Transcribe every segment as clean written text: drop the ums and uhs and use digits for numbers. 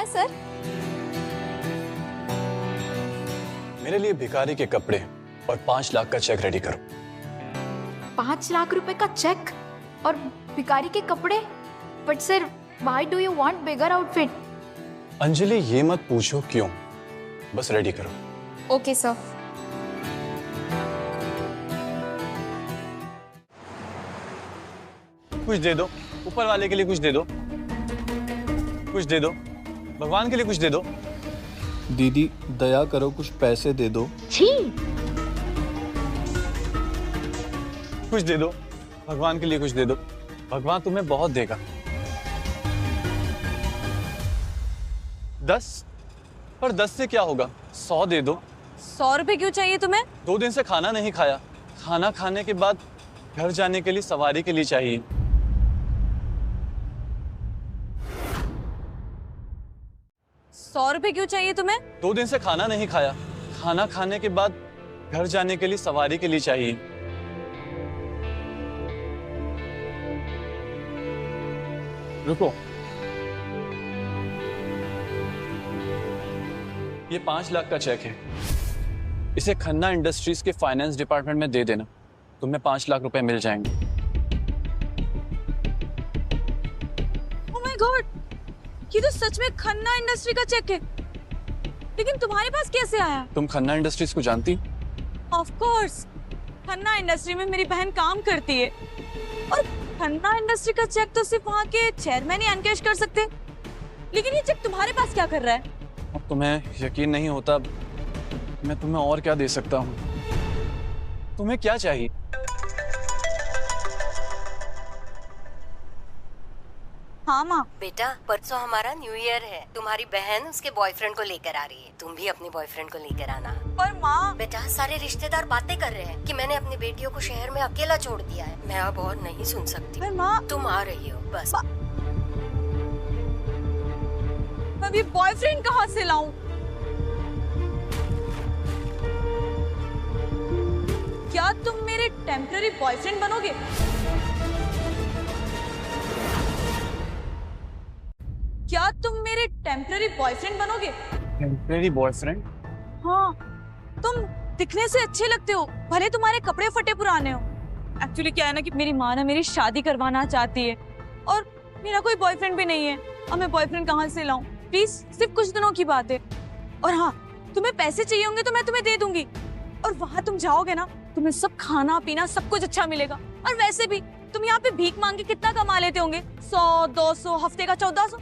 है सर? मेरे लिए भिखारी के कपड़े और 5 लाख का चेक रेडी करो। 5 लाख रुपए का चेक और भिखारी के कपड़े? But sir, why do you want bigger outfit? Anjali ये मत पूछो क्यों, बस रेडी करो। Okay sir. कुछ दे दो, ऊपर वाले के लिए कुछ दे दो, कुछ दे दो, भगवान के लिए कुछ दे दो। दीदी दया करो, कुछ पैसे दे दो। छी। कुछ दे दो, भगवान के लिए कुछ दे दो, भगवान तुम्हें बहुत देगा। 10? पर 10 से क्या होगा, 100 दे दो। 100 रुपए क्यों चाहिए तुम्हें? 2 दिन से खाना नहीं खाया, खाना खाने के बाद घर जाने के लिए सवारी के लिए चाहिए। 100 रुपए क्यों चाहिए तुम्हें? 2 दिन से खाना नहीं खाया, खाना खाने के बाद घर जाने के लिए सवारी के लिए चाहिए। रुको, ये 5 लाख का चेक है, इसे खन्ना इंडस्ट्रीज के फाइनेंस डिपार्टमेंट में दे देना, तुम्हें 5 लाख रुपए मिल जाएंगे। ओह माय गॉड, ये तो सच में खन्ना इंडस्ट्री का चेक है, लेकिन तुम्हारे पास कैसे आया? तुम खन्ना इंडस्ट्रीज को जानती? ऑफ कोर्स, खन्ना इंडस्ट्री में मेरी बहन काम करती है और खन्ना इंडस्ट्री का चेक तो सिर्फ वहाँ के चेयरमैन ही एनकैश कर सकते, लेकिन ये चेक तुम्हारे पास क्या कर रहा है? अब तुम्हें यकीन नहीं होता, मैं तुम्हें और क्या दे सकता हूँ? तुम्हें क्या चाहिए? हाँ माँ। बेटा, परसों हमारा न्यू ईयर है, तुम्हारी बहन उसके बॉयफ्रेंड को लेकर आ रही है, तुम भी अपने बॉयफ्रेंड को लेकर आना। पर माँ। बेटा, सारे रिश्तेदार बातें कर रहे हैं कि मैंने अपनी बेटियों को शहर में अकेला छोड़ दिया है, मैं अब और नहीं सुन सकती। पर माँ। तुम आ रही हो बस। अभी बॉयफ्रेंड कहाँ से लाऊं? क्या तुम मेरे टेम्पररी बॉयफ्रेंड बनोगे? क्या तुम मेरे टेम्पररी बॉयफ्रेंड बनोगे? Temporary boyfriend? हाँ, तुम दिखने से अच्छे लगते हो, भले तुम्हारे कपड़े फटे पुराने हो। एक्चुअली क्या है ना कि मेरी माँ ना मेरी शादी करवाना चाहती है और मेरा कोई बॉयफ्रेंड भी नहीं है। अब मैं बॉयफ्रेंड कहाँ से लाऊं? प्लीज, सिर्फ कुछ दिनों की बात है। और हाँ, तुम्हें पैसे चाहिए होंगे तो मैं तुम्हें दे दूंगी, और वहां तुम जाओगे ना, तुम्हें सब खाना पीना सब कुछ अच्छा मिलेगा। और वैसे भी तुम यहाँ पे भीख मांग के कितना कमा लेते होंगे? 100, 200, हफ्ते का 1400।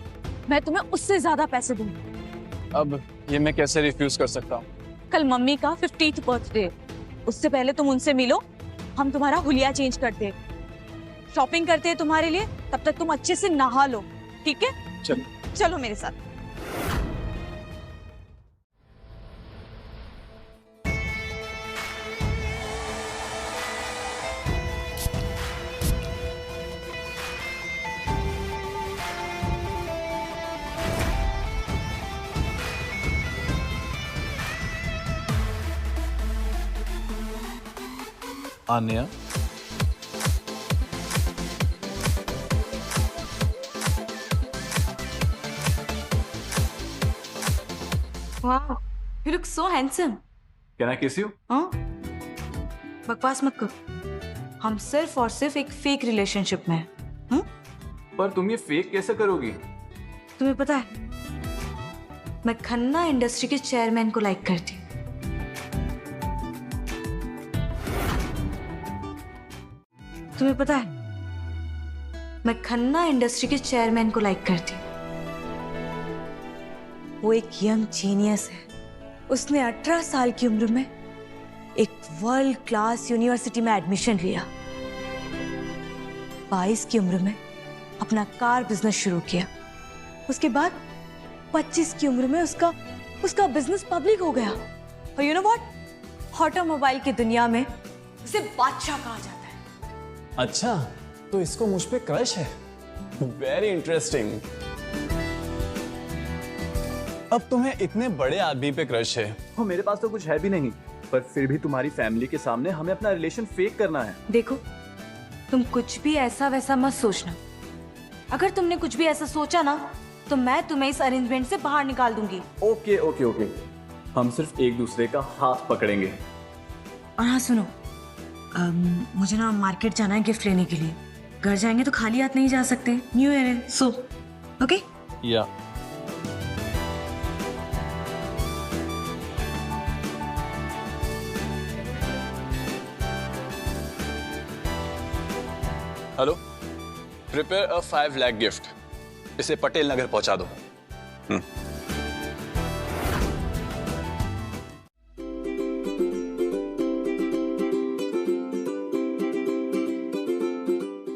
मैं तुम्हें उससे ज्यादा पैसे दूंगी। अब ये मैं कैसे रिफ्यूज कर सकता हूँ? कल मम्मी का 50th बर्थडे, उससे पहले तुम उनसे मिलो, हम तुम्हारा हुलिया चेंज करते, शॉपिंग करते हैं तुम्हारे लिए, तब तक तुम अच्छे से नहा लो, ठीक है? चलो चलो मेरे साथ। आन्या, वाह, you look so handsome. Can I kiss you? हाँ? बकवास मत करो, हम सिर्फ और सिर्फ एक फेक रिलेशनशिप में हैं। पर तुम ये फेक कैसे करोगी? तुम्हें पता है, मैं खन्ना इंडस्ट्री के चेयरमैन को लाइक करती हूँ। तुम्हें पता है, मैं खन्ना इंडस्ट्री के चेयरमैन को लाइक करती हूँ। वो एक यंग जीनियस है, उसने 18 साल की उम्र में एक वर्ल्ड क्लास यूनिवर्सिटी में एडमिशन लिया, 22 की उम्र में अपना कार बिजनेस शुरू किया, उसके बाद 25 की उम्र में उसका बिजनेस पब्लिक हो गया। और यू नो व्हाट, ऑटोमोबाइल की दुनिया में उसे बादशाह कहा जाता है। अच्छा, तो इसको मुझ पे क्रश है? Very interesting. अब तुम्हें इतने बड़े आदमी पे क्रश है? हो, मेरे पास तो कुछ है भी नहीं, पर फिर भी तुम्हारी फैमिली के सामने हमें अपना रिलेशन फेक करना है। देखो, तुम कुछ भी ऐसा वैसा मत सोचना। अगर तुमने कुछ भी ऐसा सोचा ना, तो मैं तुम्हें इस अरेंजमेंट से बाहर निकाल दूंगी। ओके ओके ओके, हम सिर्फ एक दूसरे का हाथ पकड़ेंगे। और हाँ सुनो, मुझे ना मार्केट जाना है गिफ्ट लेने के लिए। घर जाएंगे तो खाली हाथ नहीं जा सकते, न्यू ईयर है। So okay. या hello, prepare a 5 lakh gift, इसे पटेल नगर पहुंचा दो।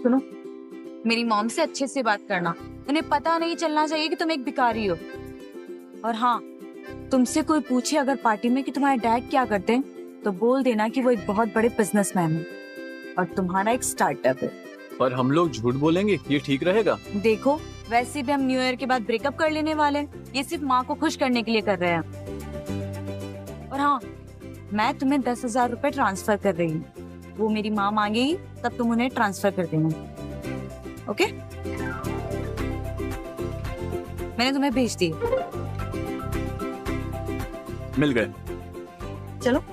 सुनो, मेरी मॉम से अच्छे से बात करना। उन्हें पता नहीं चलना चाहिए कि तुम एक भिखारी हो। और हाँ, तुमसे कोई पूछे अगर पार्टी में कि तुम्हारे डैड क्या करते हैं, तो बोल देना कि वो एक बहुत बड़े बिजनेसमैन है और तुम्हारा एक स्टार्टअप है। पर हम लोग झूठ बोलेंगे, ये ठीक रहेगा? देखो, वैसे भी हम न्यू ईयर के बाद ब्रेकअप कर लेने वाले हैं। ये सिर्फ माँ को खुश करने के लिए कर रहे हैं। और हाँ, मैं तुम्हें 10,000 रुपए ट्रांसफर कर रही हूँ। वो मेरी माँ मांगेगी तब तुम उन्हें ट्रांसफर कर देना। ओके? मैंने तुम्हें भेज दी। मिल गए। चलो।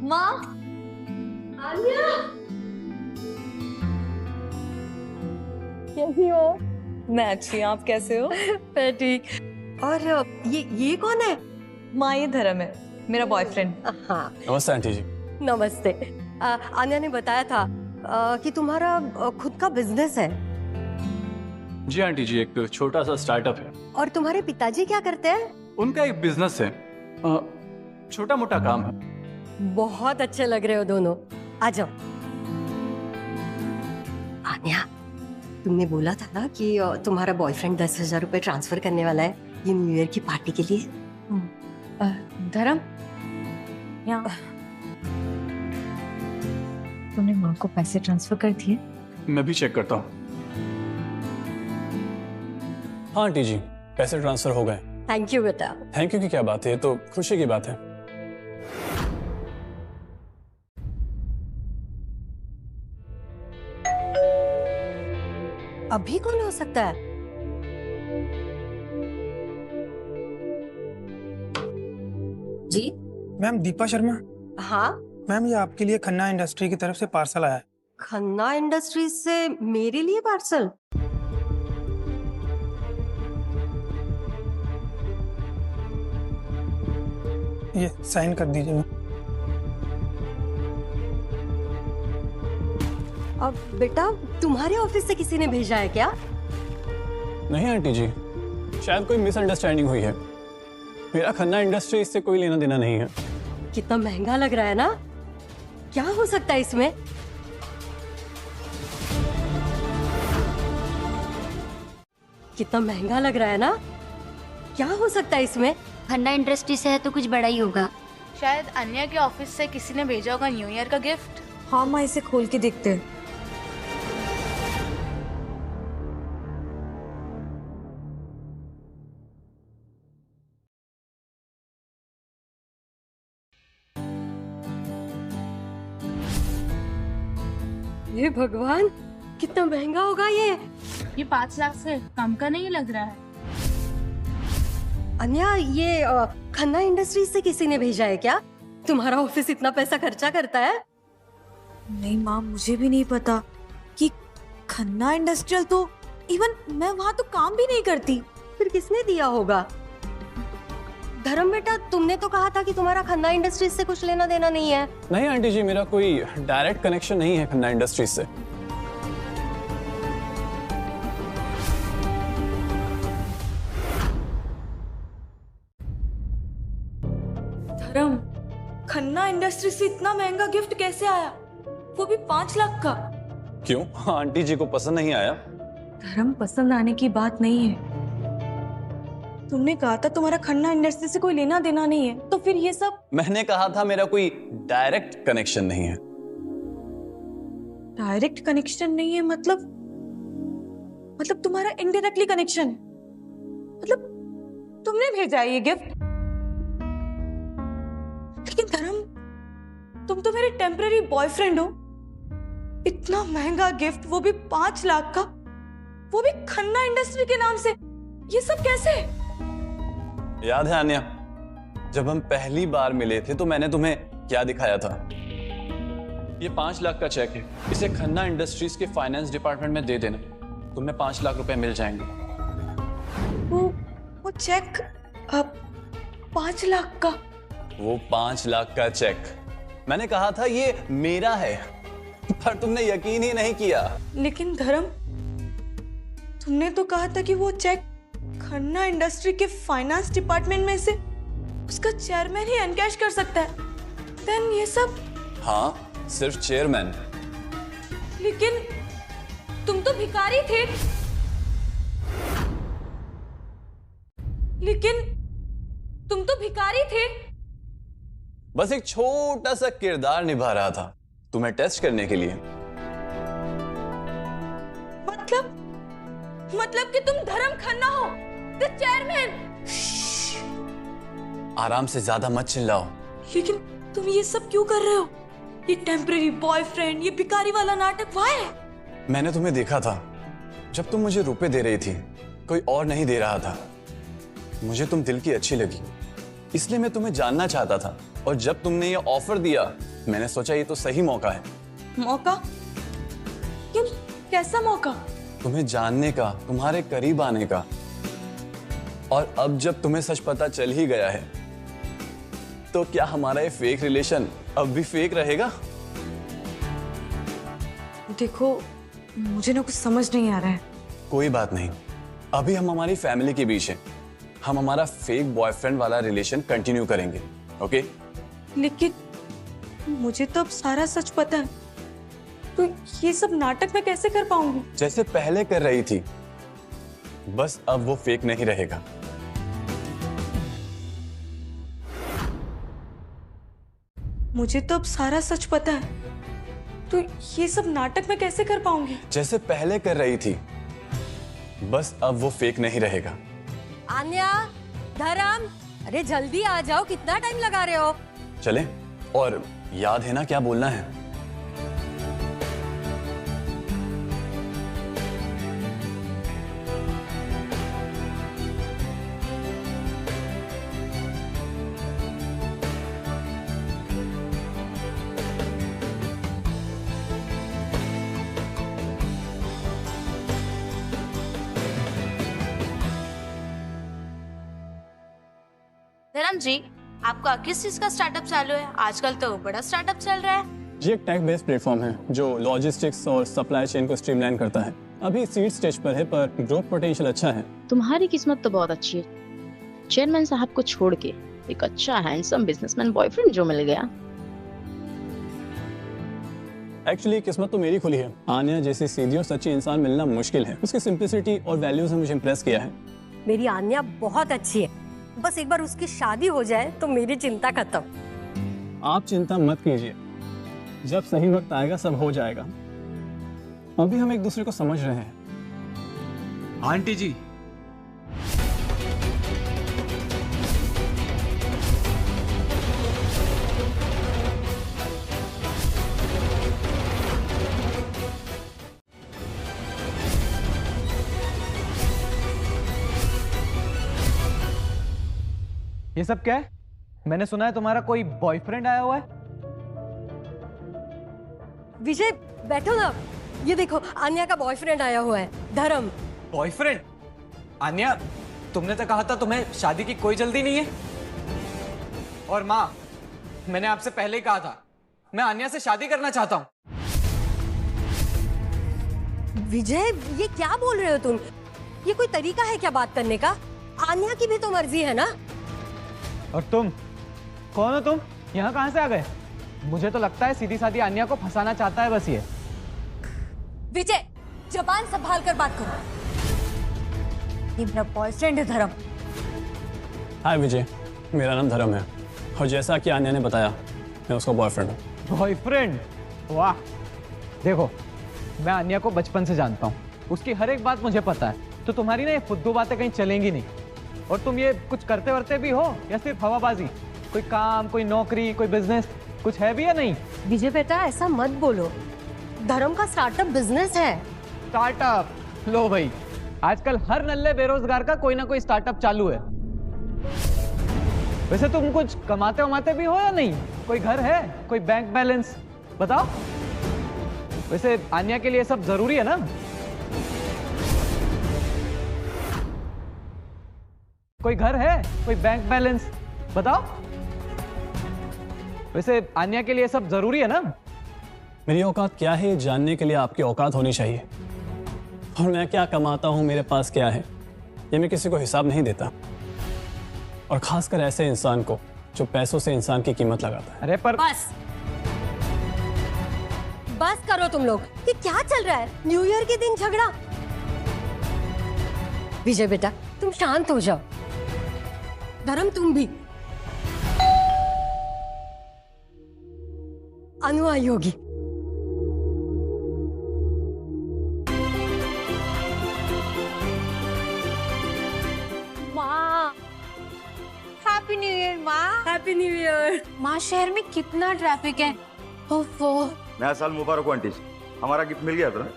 माँ, आन्या, कैसी हो? मैं अच्छी, आप कैसे हो? मैं ठीक। और ये कौन है? माँ, ये धर्म है, मेरा बॉयफ्रेंड। हाँ, नमस्ते आंटी जी। नमस्ते। आन्या ने बताया था कि तुम्हारा खुद का बिजनेस है। जी आंटी जी, एक छोटा सा स्टार्टअप है। और तुम्हारे पिताजी क्या करते हैं? उनका एक बिजनेस है, छोटा मोटा काम है। बहुत अच्छे लग रहे हो दोनों। आ जाओ। आन्या, तुमने बोला था ना कि तुम्हारा बॉयफ्रेंड 10,000 रुपए ट्रांसफर करने वाला है ये न्यू ईयर की पार्टी के लिए। धर्म, यहाँ तुमने माँ को पैसे ट्रांसफर कर दिए? मैं भी चेक करता हूँ। हाँ आंटी जी, पैसे ट्रांसफर हो गए। थैंक यू बेटा। थैंक यू की क्या बात है, ये तो खुशी की बात है। अभी कौन हो सकता है? जी मैम, दीपा शर्मा। हाँ, मैम, ये आपके लिए खन्ना इंडस्ट्री की तरफ से पार्सल आया है। खन्ना इंडस्ट्रीज से मेरे लिए पार्सल? ये साइन कर दीजिए। अब बेटा, तुम्हारे ऑफिस से किसी ने भेजा है क्या? नहीं आंटी जी, शायद कोई मिसअंडरस्टैंडिंग हुई है। मेरा खन्ना इंडस्ट्री इससे कोई लेना देना नहीं है। कितना महंगा लग रहा है ना? क्या हो सकता है इसमें? कितना महंगा लग रहा है ना? क्या हो सकता है इसमें? खन्ना इंडस्ट्री से है तो कुछ बड़ा ही होगा। शायद अन्या के ऑफिस से किसी ने भेजा होगा न्यू ईयर का गिफ्ट। हाँ माँ, इसे खोल के देखते हैं। हे भगवान, कितना महंगा होगा ये 5 लाख से कम का नहीं लग रहा है। अन्या, ये खन्ना इंडस्ट्रीज से किसी ने भेजा है क्या? तुम्हारा ऑफिस इतना पैसा खर्चा करता है? नहीं माँ, मुझे भी नहीं पता कि खन्ना इंडस्ट्रियल तो इवन मैं वहाँ तो काम भी नहीं करती। फिर किसने दिया होगा? धर्म बेटा, तुमने तो कहा था कि तुम्हारा खन्ना इंडस्ट्रीज से कुछ लेना देना नहीं है। नहीं आंटी जी, मेरा कोई डायरेक्ट कनेक्शन नहीं है खन्ना इंडस्ट्रीज से। धर्म, खन्ना इंडस्ट्री से इतना महंगा गिफ्ट कैसे आया, वो भी 5 लाख का? क्यों, आंटी जी को पसंद नहीं आया? धर्म, पसंद आने की बात नहीं है। तुमने कहा था तुम्हारा खन्ना इंडस्ट्री से कोई लेना देना नहीं है, तो फिर ये सब? मैंने कहा था मेरा कोई डायरेक्ट कनेक्शन नहीं है। डायरेक्ट कनेक्शन नहीं है मतलब तुम्हारा इनडायरेक्टली कनेक्शन है। तुमने भेजा है ये गिफ्ट। लेकिन धर्म, तुम तो मेरे टेम्पररी बॉयफ्रेंड हो। इतना महंगा गिफ्ट, वो भी 5 लाख का, वो भी खन्ना इंडस्ट्री के नाम से। ये सब कैसे? याद है आन्या, जब हम पहली बार मिले थे तो मैंने तुम्हें क्या दिखाया था? ये 5 लाख का चेक है, इसे खन्ना इंडस्ट्रीज के फाइनेंस डिपार्टमेंट में दे देना, तुम्हें 5 लाख रुपए मिल जाएंगे। वो चेक 5 लाख का? वो 5 लाख का चेक, मैंने कहा था ये मेरा है, पर तुमने यकीन ही नहीं किया। लेकिन धर्म, तुमने तो कहा था कि वो चेक खन्ना इंडस्ट्री के फाइनेंस डिपार्टमेंट में से उसका चेयरमैन ही एनकैश कर सकता है। देन ये सब? हाँ, सिर्फ चेयरमैन। लेकिन तुम तो भिखारी थे। लेकिन तुम तो भिखारी थे। बस एक छोटा सा किरदार निभा रहा था तुम्हें टेस्ट करने के लिए। मतलब कि तुम धर्म खन्ना हो, द चेयरमैन। आराम से, ज्यादा मत चिल्लाओ। लेकिन तुम ये सब क्यों कर रहे हो? ये टेम्पररी बॉयफ्रेंड, ये भिखारी वाला नाटक व्हाई? मैंने तुम्हें देखा था जब तुम मुझे रुपए दे रही थी, कोई और नहीं दे रहा था। मुझे तुम दिल की अच्छी लगी, इसलिए मैं तुम्हें जानना चाहता था। और जब तुमने ये ऑफर दिया, मैंने सोचा ये तो सही मौका है। मौका? क्यों? कैसा मौका? तुम्हें जानने का, तुम्हारे करीब आने का। और अब जब तुम्हें सच पता चल ही गया है, तो क्या हमारा ये फेक रिलेशन अब भी फेक रहेगा? देखो, मुझे ना कुछ समझ नहीं आ रहा है। कोई बात नहीं, अभी हम हमारी फैमिली के बीच हैं। हम हमारा फेक बॉयफ्रेंड वाला रिलेशन कंटिन्यू करेंगे, ओके? लेकिन मुझे तो अब सारा सच पता है, तो ये सब नाटक मैं कैसे कर पाऊंगी? जैसे पहले कर रही थी, बस अब वो फेक नहीं रहेगा। मुझे तो अब सारा सच पता है, तो ये सब नाटक मैं कैसे कर पाऊंगी? जैसे पहले कर रही थी, बस अब वो फेक नहीं रहेगा। आन्या, धर्म, अरे जल्दी आ जाओ, कितना टाइम लगा रहे हो? चले, और याद है ना क्या बोलना है? धर्म जी, आपका किस चीज का स्टार्टअप चालू है? आजकल तो बड़ा स्टार्टअप चल रहा है। जी, एक टेक बेस्ड प्लेटफॉर्म है जो लॉजिस्टिक्स और सप्लाई चेन को स्ट्रीमलाइन करता है। अभी सीड स्टेज पर है, पर ग्रोथ पोटेंशियल अच्छा है। तुम्हारी किस्मत तो बहुत अच्छी है, चेयरमैन साहब को छोड़ के एक अच्छा हैंडसम बिजनेसमैन बॉयफ्रेंड जो मिल गया। एक्चुअली किस्मत तो मेरी खुली है। आन्या जैसी सीधी और सच्ची इंसान मिलना मुश्किल है। उसकी सिंप्लिसिटी और वैल्यूज ने मुझे इम्प्रेस किया है। मेरी आन्या बहुत अच्छी है, बस एक बार उसकी शादी हो जाए तो मेरी चिंता खत्म। आप चिंता मत कीजिए, जब सही वक्त आएगा सब हो जाएगा। अभी हम एक दूसरे को समझ रहे हैं। आंटी जी, ये सब क्या है? मैंने सुना है तुम्हारा कोई बॉयफ्रेंड आया हुआ है। विजय, बैठो ना। ये देखो, आन्या का बॉयफ्रेंड आया हुआ है, धर्म। बॉयफ्रेंड? आन्या, तुमने तो कहा था तुम्हें शादी की कोई जल्दी नहीं है। और माँ, मैंने आपसे पहले ही कहा था, मैं आन्या से शादी करना चाहता हूँ। विजय, ये क्या बोल रहे हो तुम? ये कोई तरीका है क्या बात करने का? आन्या की भी तो मर्जी है ना। और तुम कौन हो? तुम यहाँ कहाँ से आ गए? मुझे तो लगता है सीधी सादी आन्या को फंसाना चाहता है बस ये। विजय, जबान संभाल कर बात करो। ये मेरा बॉयफ्रेंड है धर्म। हाय विजय, मेरा नाम धर्म है और जैसा कि आन्या ने बताया, मैं उसका बॉयफ्रेंड हूँ। बॉयफ्रेंड? वाह। देखो, मैं आन्या को बचपन से जानता हूँ, उसकी हर एक बात मुझे पता है। तो तुम्हारी ना ये फुद्दू बातें कहीं चलेंगी नहीं। और तुम ये कुछ करते वरते भी हो या सिर्फ हवाबाजी? कोई काम, कोई नौकरी, कोई बिजनेस, कुछ है भी या नहीं? विजय बेटा ऐसा मत बोलो, धर्म का स्टार्टअप बिजनेस है। स्टार्टअप? लो भाई, आजकल हर नल्ले बेरोजगार का कोई ना कोई स्टार्टअप चालू है। वैसे तुम कुछ कमाते वमाते भी हो या नहीं? कोई घर है, कोई बैंक बैलेंस बताओ। वैसे आन्या के लिए सब जरूरी है ना? कोई घर है, कोई बैंक बैलेंस बताओ। वैसे आन्या के लिए सब जरूरी है ना? मेरी औकात क्या है ये जानने के लिए आपकी औकात होनी चाहिए, और मैं क्या कमाता हूं, मेरे पास क्या है, ये मैं किसी को हिसाब नहीं देता, और खासकर ऐसे इंसान को जो पैसों से इंसान की कीमत लगाता है। अरे पर बस करो तुम लोग, ये क्या चल रहा है? न्यू ईयर के दिन झगड़ा। विजय बेटा तुम शांत हो जाओ, धर्म तुम भी। अनु आई होगी। माँ, हैप्पी न्यू ईयर माँ। Happy new year. माँ, शहर में कितना ट्रैफिक है। ओफो। नया साल मुबारक हो आंटी। हमारा गिफ्ट मिल गया था ना,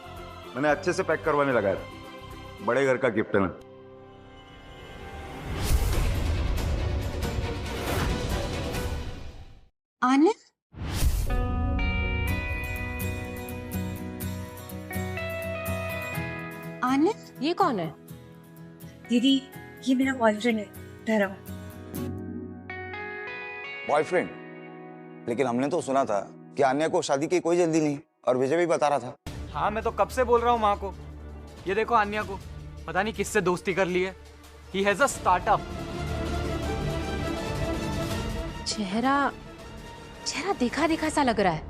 मैंने अच्छे से पैक करवाने लगाया था। बड़े घर का गिफ्ट है ना। आने आने, ये कौन है? दीदी, ये मेरा बॉयफ्रेंड है धर्म। बॉयफ्रेंड? लेकिन हमने तो सुना था कि आन्या को शादी की कोई जल्दी नहीं, और विजय भी बता रहा था। हाँ, मैं तो कब से बोल रहा हूँ माँ को। ये देखो आन्या को पता नहीं किससे दोस्ती कर ली है। He has a startup। चेहरा देखा देखा सा लग रहा है,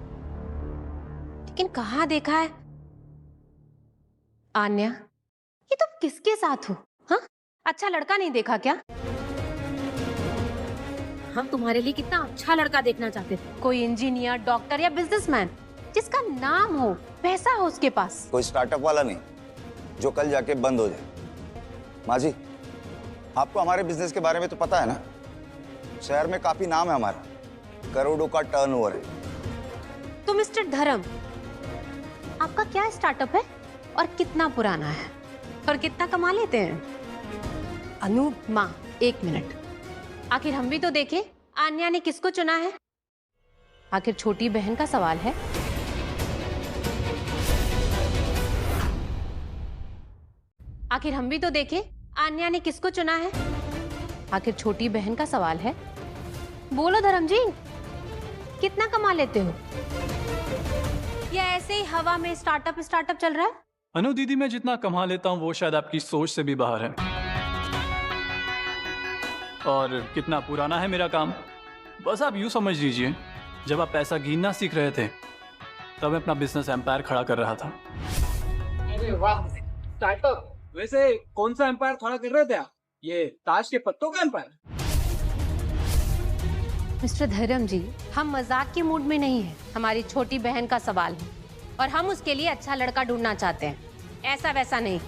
लेकिन कहाँ देखा है? आन्या, ये तुम किसके साथ हो? हाँ, अच्छा लड़का नहीं देखा क्या? हम तुम्हारे लिए कितना अच्छा लड़का देखना चाहते थे, कोई इंजीनियर, डॉक्टर या बिजनेसमैन जिसका नाम हो, पैसा हो उसके पास। कोई स्टार्टअप वाला नहीं जो कल जाके बंद हो जाए। माँ जी, आपको हमारे बिजनेस के बारे में तो पता है ना? शहर में काफी नाम है हमारा, करोड़ों का टर्नओवर है। तो मिस्टर धर्म, आपका क्या स्टार्टअप है और कितना पुराना है और कितना कमा लेते हैं? अनु माँ, एक मिनट, आखिर हम भी तो देखें आन्या ने किसको चुना है। आखिर छोटी बहन का सवाल है। आखिर हम भी तो देखें आन्या ने किसको चुना है। आखिर छोटी बहन का सवाल है। बोलो धर्म जी, कितना कमा लेते हो? या ऐसे ही हवा में स्टार्टअप चल रहा है? अनु दीदी, मैं जितना कमा लेता हूँ वो शायद आपकी सोच से भी बाहर है। और कितना पुराना है मेरा काम, बस आप यूं समझ लीजिए, जब आप पैसा गिनना सीख रहे थे तब मैं अपना बिजनेस एम्पायर खड़ा कर रहा था। अरे वाह, स्टार्टअप। वैसे कौन सा एम्पायर खड़ा कर रहे थे आप? ये ताश के पत्तों का एम्पायर? मिस्टर धर्म जी, हम मजाक के मूड में नहीं है। हमारी छोटी बहन का सवाल है और हम उसके लिए अच्छा लड़का ढूंढना चाहते हैं, ऐसा वैसा नहीं।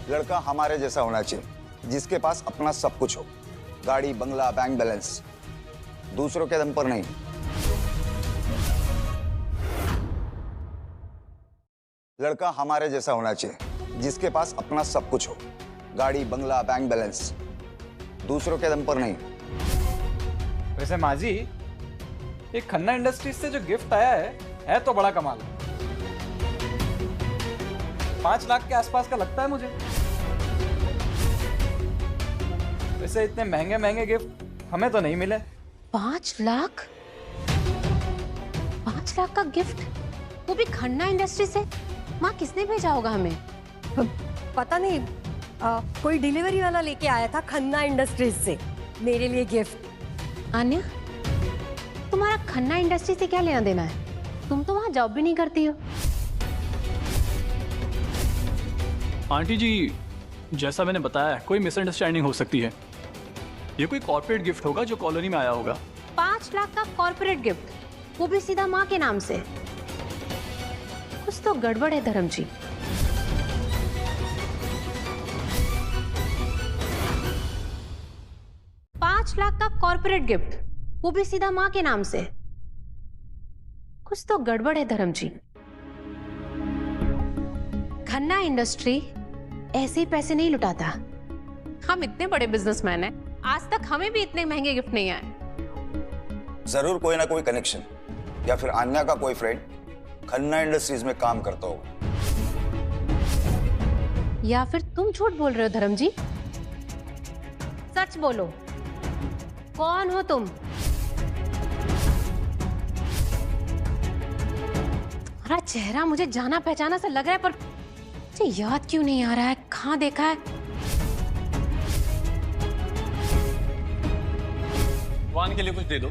लड़का हमारे जैसा होना चाहिए, जिसके पास अपना सब कुछ हो, गाड़ी, बंगला, बैंक बैलेंस, दूसरों के दम पर नहीं। लड़का हमारे जैसा होना चाहिए, जिसके पास अपना सब कुछ हो, गाड़ी, बंगला, बैंक बैलेंस, दूसरों के दम पर नहीं। वैसे माँ जी, एक खन्ना इंडस्ट्रीज से जो गिफ्ट आया है तो बड़ा कमाल। 5 लाख के आसपास का लगता है मुझे। वैसे इतने महंगे महंगे गिफ्ट हमें तो नहीं मिले। 5 लाख? 5 लाख का गिफ्ट, वो भी खन्ना इंडस्ट्री से? माँ, किसने भेजा होगा हमें? पता नहीं, कोई डिलीवरी वाला लेके आया था खन्ना इंडस्ट्रीज से मेरे लिए गिफ्ट। आन्या, तुम्हारा खन्ना इंडस्ट्री से क्या लेना देना है? तुम तो वहां जॉब भी नहीं करती हो। आंटी जी, जैसा मैंने बताया, कोई मिसअंडरस्टैंडिंग हो सकती है। ये कोई कॉर्पोरेट गिफ्ट होगा जो कॉलोनी में आया होगा। 5 लाख का कॉर्पोरेट गिफ्ट, वो भी सीधा माँ के नाम से। कुछ तो गड़बड़ है धर्म जी। $5 लाख का कॉर्पोरेट गिफ्ट, वो भी सीधा माँ के नाम से। कुछ तो गड़बड़ है धर्म जी। खन्ना इंडस्ट्री ऐसे ही पैसे नहीं लुटाता। हम इतने बड़े बिजनेसमैन हैं, आज तक हमें भी इतने महंगे गिफ्ट नहीं आए। जरूर कोई ना कोई कनेक्शन या फिर अन्या का कोई फ्रेंड खन्ना इंडस्ट्रीज में काम करता होगा। या फिर तुम झूठ बोल रहे हो धर्म जी? सच बोलो, कौन हो तुम? तुम्हारा चेहरा मुझे जाना पहचाना सा लग रहा है, पर मुझे याद क्यों नहीं आ रहा है, कहाँ देखा है? वान के लिए कुछ दे दो।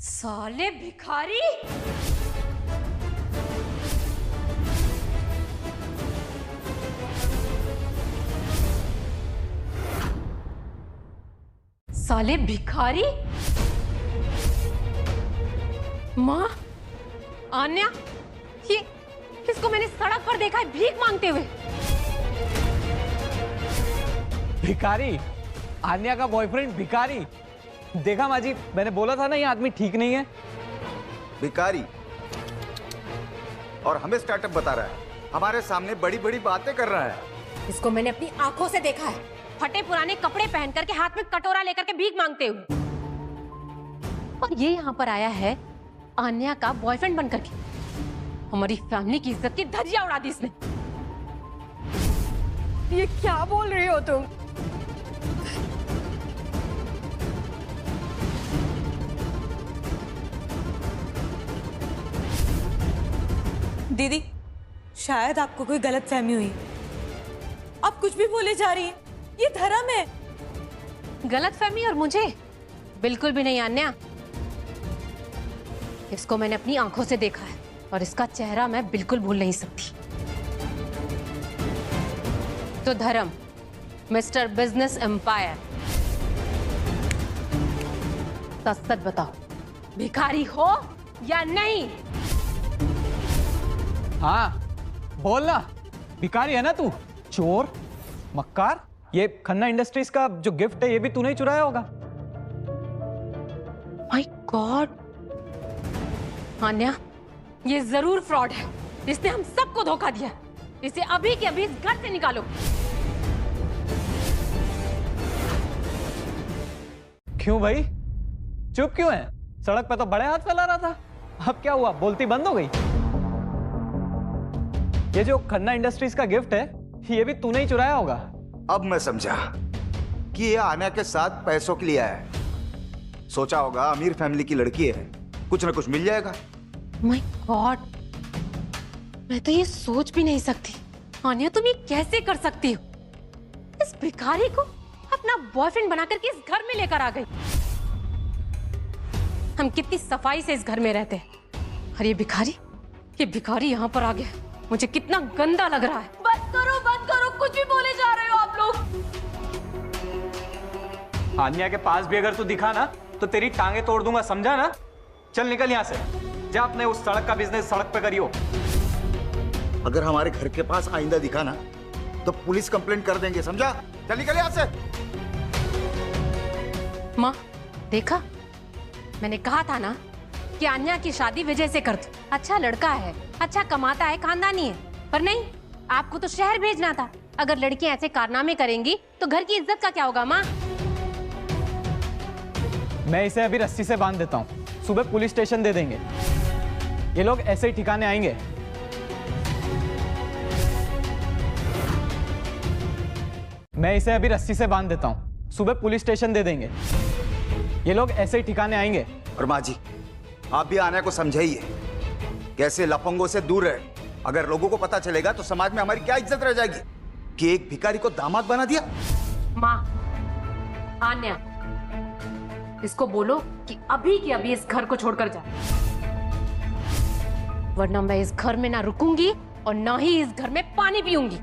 साले भिखारी! साले भिखारी! माँ, आन्या, ये इसको मैंने सड़क पर देखा है भीख मांगते हुए। भिखारी? आन्या का बॉयफ्रेंड भिखारी? देखा माँ जी, मैंने बोला था ना ये आदमी ठीक नहीं है। भिखारी और हमें स्टार्टअप बता रहा है, हमारे सामने बड़ी बड़ी बातें कर रहा है। इसको मैंने अपनी आंखों से देखा है, फटे पुराने कपड़े पहन करके हाथ में कटोरा लेकर के भीख मांगते हुए। और ये यहाँ पर आया है आन्या का बॉयफ्रेंड बनकर के। हमारी फैमिली की इज्जत की धज्जियां उड़ा दी इसने। ये क्या बोल रही हो तुम? दीदी, शायद आपको कोई गलतफहमी हुई। आप कुछ भी बोले जा रही हैं। ये धर्म है। गलतफहमी और मुझे? बिल्कुल भी नहीं आन्या। इसको मैंने अपनी आंखों से देखा है और इसका चेहरा मैं बिल्कुल भूल नहीं सकती। तो धर्म, मिस्टर बिजनेस एम्पायर, सच बताओ, भिखारी हो या नहीं? हाँ, बोलना। भिखारी है ना तू? चोर, मक्कार। ये खन्ना इंडस्ट्रीज का जो गिफ्ट है ये भी तूने ही चुराया होगा। माय गॉड, आन्या, ये जरूर फ्रॉड है। इसने हम सबको धोखा दिया। इसे अभी के अभी इस घर से निकालो। क्यों भाई, चुप क्यों है? सड़क पे तो बड़े हाथ फैला रहा था, अब क्या हुआ? बोलती बंद हो गई? ये जो खन्ना इंडस्ट्रीज का गिफ्ट है ये भी तूने ही चुराया होगा। अब मैं समझा कि ये आन्या के साथ पैसों के लिए है। सोचा होगा अमीर फैमिली की लड़की है, कुछ ना कुछ मिल जाएगा। माय गॉड, मैं तो ये सोच भी नहीं सकती। आन्या, तुम ये कैसे कर सकती हो? इस भिखारी को अपना बॉयफ्रेंड बनाकर के इस घर में लेकर आ गई। हम कितनी सफाई से इस घर में रहते हैं और ये भिखारी यहाँ पर आ गया। मुझे कितना गंदा लग रहा है। बंद करो, कुछ भी बोले जा रहे हो आप लोग। आन्या के पास भी अगर तू दिखा ना तो तेरी टांगे तोड़ दूंगा, समझा ना? चल निकल यहाँ से, जा अपने उस सड़क का बिजनेस सड़क पे करियो। अगर हमारे घर के पास आइंदा दिखा ना तो पुलिस कंप्लेंट कर देंगे, समझा? चल निकल यहाँ से। माँ, देखा, मैंने कहा था ना कि आन्या की शादी विजय से कर दो। अच्छा लड़का है, अच्छा कमाता है, खानदानी है, पर नहीं, आपको तो शहर भेजना था। अगर लड़कियां ऐसे कारनामे करेंगी तो घर की इज्जत का क्या होगा माँ? मैं इसे अभी रस्सी से बांध देता हूँ, सुबह पुलिस स्टेशन दे देंगे। ये लोग ऐसे ही ठिकाने आएंगे। मैं इसे अभी रस्सी से बांध देता हूँ, सुबह पुलिस स्टेशन दे देंगे। ये लोग ऐसे ही ठिकाने आएंगे। और माँ जी, आप भी आन्या को समझाइए, कैसे लफंगों से दूर रहे। अगर लोगों को पता चलेगा तो समाज में हमारी क्या इज्जत रह जाएगी कि एक भिखारी को दामाद बना दिया। माँ, आन्या, इसको बोलो कि अभी की अभी इस घर को छोड़कर जाए, वरना मैं इस घर में ना रुकूंगी और ना ही इस घर में पानी पीऊंगी।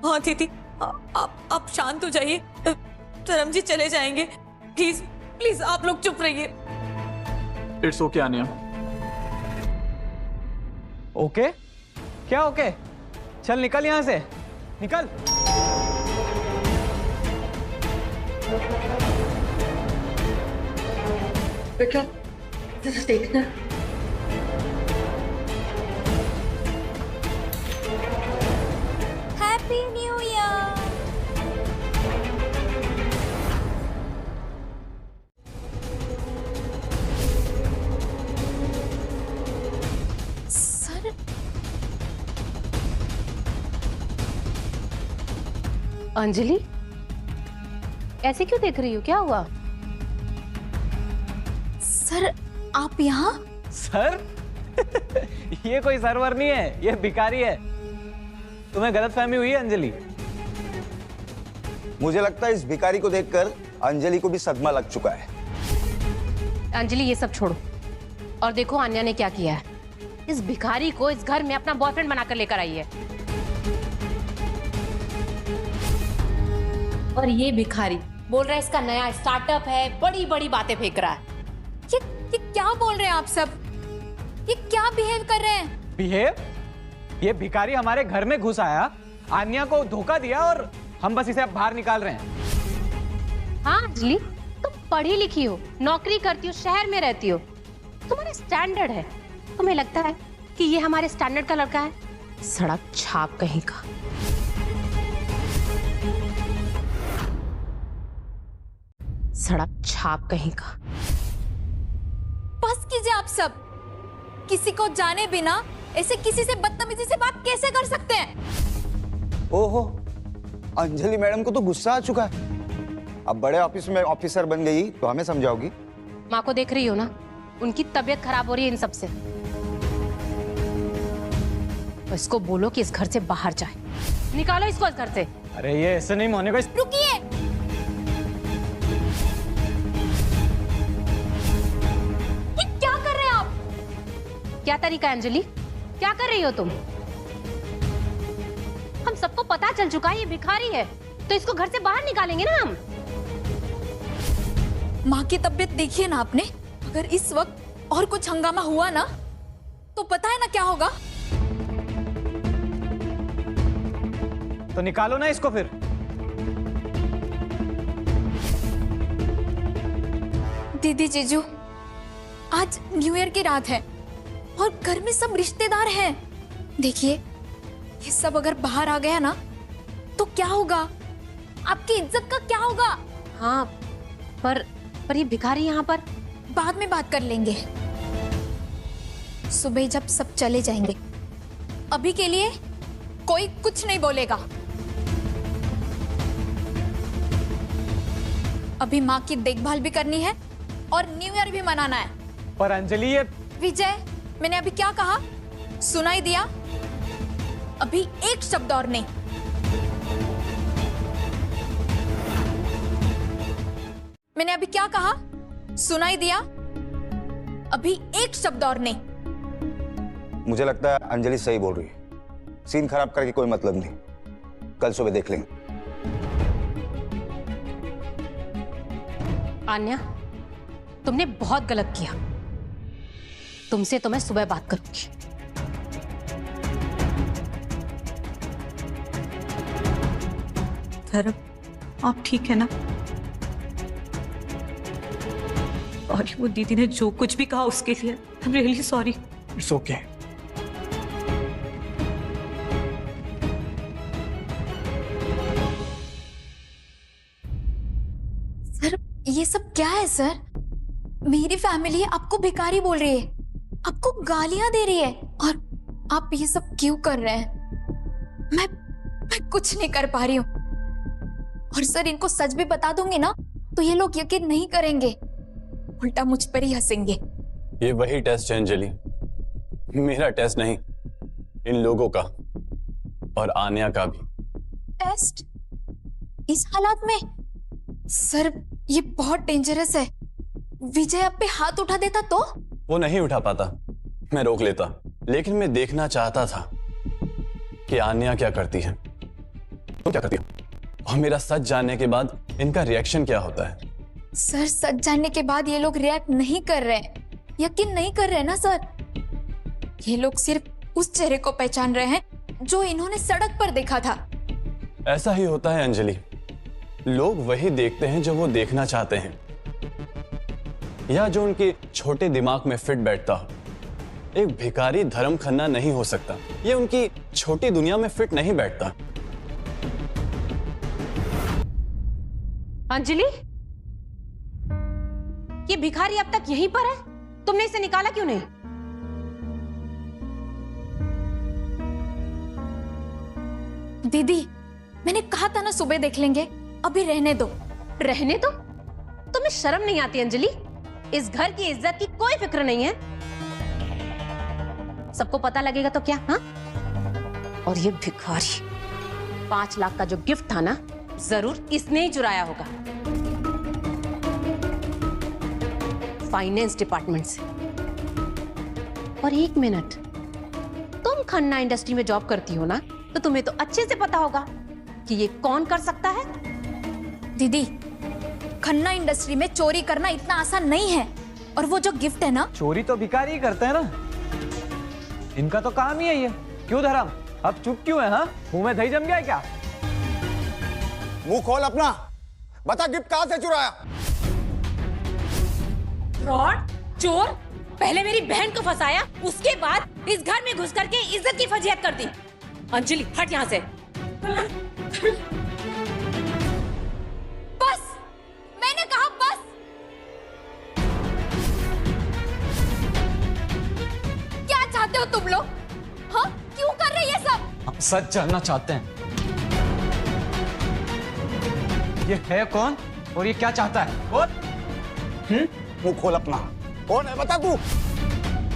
हाँ दीदी, आप शांत हो जाइए। धर्म जी चले जाएंगे, प्लीज प्लीज आप लोग चुप रहिए। It's okay Anya. ओके? क्या ओके? चल निकल यहाँ से, निकल। बेटा देखना। Happy new year. Sir Anjali, ऐसे क्यों देख रही हो? क्या हुआ? सर आप यहाँ? सर ये कोई सर्वर नहीं है, ये भिखारी है। तुम्हें गलतफहमी हुई है अंजलि। मुझे लगता है इस भिखारी को देखकर अंजलि को भी सदमा लग चुका है। अंजलि ये सब छोड़ो और देखो आन्या ने क्या किया है। इस भिखारी को इस घर में अपना बॉयफ्रेंड बनाकर लेकर आई है। और ये भिखारी बोल रहा है इसका नया स्टार्टअप है, बड़ी बड़ी बातें फेंक रहा है। ये क्या बोल रहे हैं आप सब? ये क्या बिहेव कर रहे हैं? बिहेव? ये भिखारी हमारे घर में घुस आया, आन्या को धोखा दिया और हम बस इसे अब बाहर निकाल रहे हैं। हाँ अंजलि, तुम पढ़ी लिखी हो, नौकरी करती हो, शहर में रहती हो, तुम्हारा स्टैंडर्ड है। तुम्हें लगता है कि ये हमारे स्टैंडर्ड का लड़का है? सड़क छाप कहीं का। सड़क छाप कहीं का। बस कीजिए आप सब। किसी को जाने बिना ऐसे किसी से बदतमीजी से बात कैसे कर सकते हैं? ओहो, अंजलि मैडम को तो गुस्सा आ चुका है। अब बड़े ऑफिस में ऑफिसर बन गई तो हमें समझाओगी? माँ को देख रही हो ना, उनकी तबीयत खराब हो रही है इन सब से। तो इसको बोलो कि इस घर से बाहर जाए। निकालो इसको इस घर से। अरे ये ऐसे नहीं होने का। रुकिए। ये क्या कर रहे हैं आप? क्या तरीका है अंजलि? क्या कर रही हो तुम? हम सबको पता चल चुका है ये भिखारी है, तो इसको घर से बाहर निकालेंगे ना हम। माँ की तबीयत देखिए ना आपने। अगर इस वक्त और कुछ हंगामा हुआ ना तो पता है ना क्या होगा? तो निकालो ना इसको फिर। दीदी जीजू, आज न्यू ईयर की रात है और घर में सब रिश्तेदार हैं। देखिए, ये सब अगर बाहर आ गया ना तो क्या होगा? आपकी इज्जत का क्या होगा? हाँ, पर ये भिखारी यहाँ पर। बाद में बात कर लेंगे, सुबह जब सब चले जाएंगे। अभी के लिए कोई कुछ नहीं बोलेगा। अभी माँ की देखभाल भी करनी है और न्यू ईयर भी मनाना है। पर अंजलि ये विजय, मैंने अभी क्या कहा सुनाई दिया? अभी एक शब्द और नहीं। मैंने अभी क्या कहा सुनाई दिया? अभी एक शब्द और नहीं। मुझे लगता है अंजलि सही बोल रही है। सीन खराब करके कोई मतलब नहीं, कल सुबह देख लेंगे। आन्या, तुमने बहुत गलत किया। तुमसे तो मैं सुबह बात करूंगी। धर्म, आप ठीक है ना? और वो दीदी ने जो कुछ भी कहा उसके लिए I am really sorry. It's okay. Sir, ये सब क्या है सर? मेरी फैमिली आपको भिखारी बोल रही है, आपको गालियां दे रही है और आप ये सब क्यों कर रहे हैं? मैं कुछ नहीं कर पा रही हूँ। और सर, इनको सच भी बता दूंगी ना तो ये लोग यकीन नहीं करेंगे, उल्टा मुझ पर ही हंसेंगे। ये वही टेस्ट है अंजलि, मेरा टेस्ट नहीं, इन लोगों का और आन्या का भी। टेस्ट? इस हालात में? सर, ये बहुत डेंजरस है। विजय आप पे हाथ उठा देता तो? वो नहीं उठा पाता, मैं रोक लेता, लेकिन मैं देखना चाहता था कि आन्या क्या करती है, तो क्या करती है, और मेरा सच जानने के बाद इनका रिएक्शन क्या होता है। सर, सच जानने के बाद ये लोग रिएक्ट नहीं कर रहे हैं, यकीन नहीं कर रहे हैं ना सर। ये लोग सिर्फ उस चेहरे को पहचान रहे हैं जो इन्होंने सड़क पर देखा था। ऐसा ही होता है अंजलि, लोग वही देखते हैं जो वो देखना चाहते हैं या जो उनके छोटे दिमाग में फिट बैठता हो। एक भिखारी धर्म खन्ना नहीं हो सकता, ये उनकी छोटी दुनिया में फिट नहीं बैठता। अंजलि, ये भिखारी अब तक यहीं पर है, तुमने इसे निकाला क्यों नहीं? दीदी, मैंने कहा था ना सुबह देख लेंगे, अभी रहने दो। रहने दो? तुम्हें शर्म नहीं आती अंजलि? इस घर की इज्जत की कोई फिक्र नहीं है। सबको पता लगेगा तो क्या? हाँ? और ये भिखारी 5 लाख का जो गिफ्ट था ना, जरूर इसने ही चुराया होगा फाइनेंस डिपार्टमेंट से। और 1 मिनट, तुम खन्ना इंडस्ट्री में जॉब करती हो ना, तो तुम्हें तो अच्छे से पता होगा कि ये कौन कर सकता है। दीदी, खन्ना इंडस्ट्री में चोरी करना इतना आसान नहीं है। और वो जो गिफ्ट है ना, चोरी तो भिखारी ही करते हैं ना, इनका तो काम ही है ये। क्यों धर्म, अब चुप क्यों है? हाँ, मुंह में दही जम गया है क्या? मुंह खोल अपना, बता गिफ्ट कहां से चुराया? फ्रॉड, चोर, पहले मेरी बहन को फंसाया, उसके बाद इस घर में घुस करके इज्जत की फजीहत कर दी। अंजलि, हट यहाँ से। बस, मैंने कहा बस। क्या चाहते हो तुम लोग? हाँ, क्यों कर रहे ये सब? हम सच जानना चाहते हैं, ये है कौन और ये क्या चाहता है? कौन? मुंह खोल अपना, कौन है बता तू?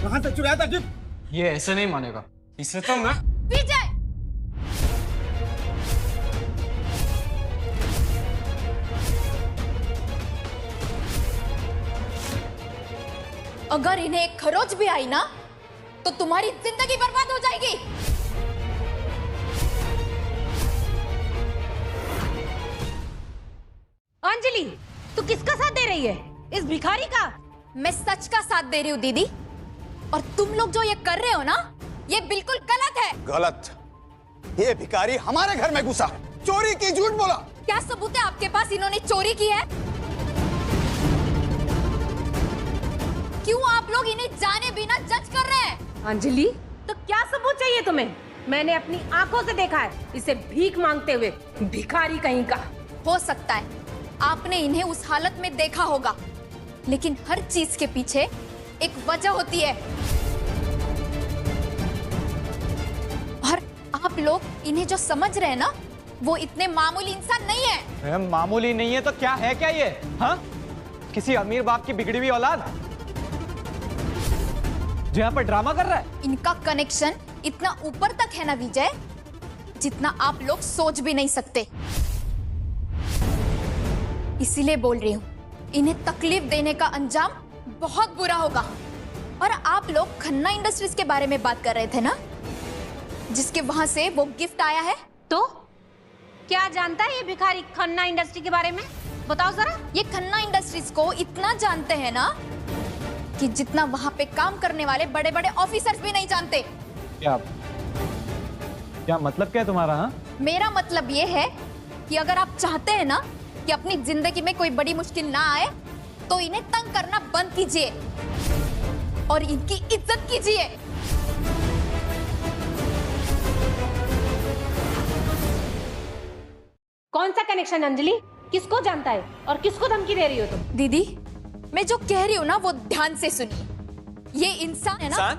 कहां से चुराया था गिफ्ट? ये ऐसे नहीं मानेगा, इसे तो मैं। विजय, अगर इन्हें एक खरोच भी आई ना, तो तुम्हारी जिंदगी बर्बाद हो जाएगी। अंजलि, तू किसका साथ दे रही है? इस भिखारी का? मैं सच का साथ दे रही हूँ दीदी, और तुम लोग जो ये कर रहे हो ना, ये बिल्कुल गलत है। गलत? ये भिखारी हमारे घर में घुसा, चोरी की, झूठ बोला। क्या सबूत है आपके पास इन्होंने चोरी की है? क्यों आप लोग इन्हें जाने बिना जज कर रहे हैं? अंजलि, तो क्या सबूत चाहिए तुम्हें? मैंने अपनी आंखों से देखा है इसे भीख मांगते हुए, भिखारी कहीं का। हो सकता है आपने इन्हें उस हालत में देखा होगा, लेकिन हर चीज के पीछे एक वजह होती है। और आप लोग इन्हें जो समझ रहे हैं ना, वो इतने मामूली इंसान नहीं है। मामूली नहीं है तो क्या है? क्या ये? हाँ, किसी अमीर बाप की बिगड़ी हुई औलाद जो यहाँ पर ड्रामा कर रहा है। इनका कनेक्शन इतना ऊपर तक है ना विजय, जितना आप लोग सोच भी नहीं सकते। इसीलिए बोल रही हूँ, इन्हें तकलीफ देने का अंजाम बहुत बुरा होगा। और आप लोग खन्ना इंडस्ट्रीज के बारे में बात कर रहे थे ना, जिसके वहां से वो गिफ्ट आया है। तो क्या जानता है ये भिखारी खन्ना इंडस्ट्री के बारे में? बताओ जरा। ये खन्ना इंडस्ट्रीज को इतना जानते हैं ना, कि जितना वहां पे काम करने वाले बड़े बड़े ऑफिसर्स भी नहीं जानते। क्या मतलब क्या है तुम्हारा? हाँ, मेरा मतलब ये है कि अगर आप चाहते हैं ना कि अपनी जिंदगी में कोई बड़ी मुश्किल ना आए, तो इन्हें तंग करना बंद कीजिए और इनकी इज्जत कीजिए। कौन सा कनेक्शन अंजलि? किसको जानता है और किसको धमकी दे रही हो तुम? दीदी, मैं जो कह रही हूँ ना, वो ध्यान से सुनिए। ये इंसान है ना,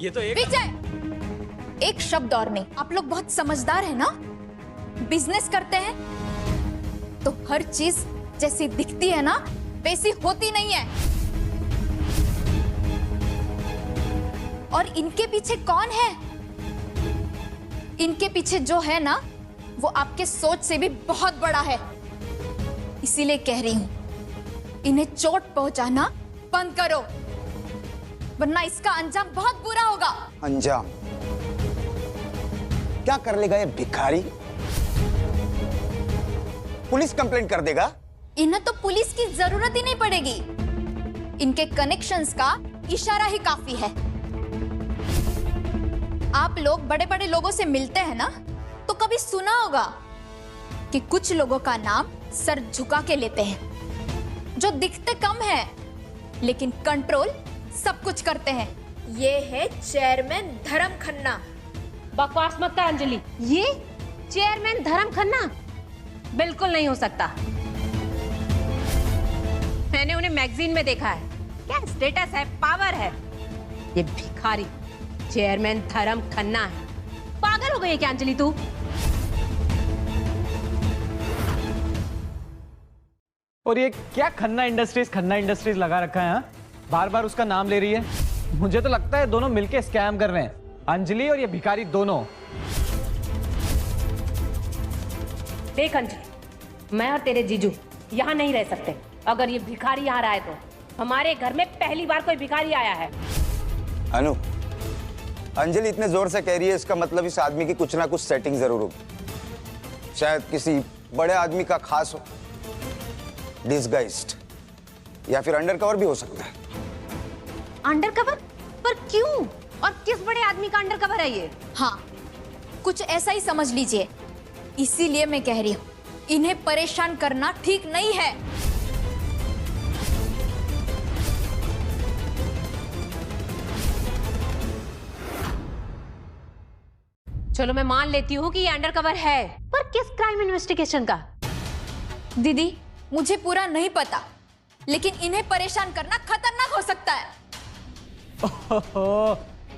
ये तो एक विजय, एक शब्द और नहीं। आप लोग बहुत समझदार है ना, बिजनेस करते हैं तो हर चीज जैसी दिखती है ना, वैसी होती नहीं है। और इनके पीछे कौन है? इनके पीछे जो है ना, वो आपके सोच से भी बहुत बड़ा है। इसीलिए कह रही हूं, इन्हें चोट पहुंचाना बंद करो, वरना इसका अंजाम बहुत बुरा होगा। अंजाम? क्या कर लेगा ये भिखारी? पुलिस कंप्लेंट कर देगा। इन्हें तो पुलिस की जरूरत ही नहीं पड़ेगी, इनके कनेक्शंस का इशारा ही काफी है। आप लोग बड़े बड़े लोगों से मिलते हैं ना, तो कभी सुना होगा कि कुछ लोगों का नाम सर झुका के लेते हैं, जो दिखते कम है लेकिन कंट्रोल सब कुछ करते हैं। ये है चेयरमैन धर्म खन्ना। बकवास मत कर अंजलि, ये चेयरमैन धर्म खन्ना बिल्कुल नहीं हो सकता। मैंने उन्हें मैगजीन में देखा है, क्या स्टेटस है, पावर है। ये भिखारी चेयरमैन धर्म खन्ना है। पागल हो गई है क्या अंजलि तू? और ये क्या खन्ना इंडस्ट्रीज लगा रखा है? बार बार उसका नाम ले रही है। मुझे तो लगता है दोनों मिलके स्कैम कर रहे हैं, अंजलि और ये भिखारी दोनों। देख अंजलि, मैं और तेरे जीजू यहाँ नहीं रह सकते। अगर ये भिखारी यहाँ रहा है तो हमारे घर में पहली बार कोई भिखारी आया है। अनु, अंजलि इतने जोर से कह रही है, इसका मतलब इस आदमी की कुछ ना कुछ सेटिंग जरूर होगी। शायद किसी बड़े आदमी का खास हो, डिसगाइज्ड, या फिर अंडरकवर भी हो सकता है। अंडरकवर? पर क्यों और किस बड़े आदमी का अंडरकवर है ये? हाँ, कुछ ऐसा ही समझ लीजिए। इसीलिए मैं कह रही हूँ, इन्हें परेशान करना ठीक नहीं है। चलो मैं मान लेती हूँ कि ये अंडरकवर है, पर किस क्राइम इन्वेस्टिगेशन का? दीदी, मुझे पूरा नहीं पता, लेकिन इन्हें परेशान करना खतरनाक हो सकता है। ओहो,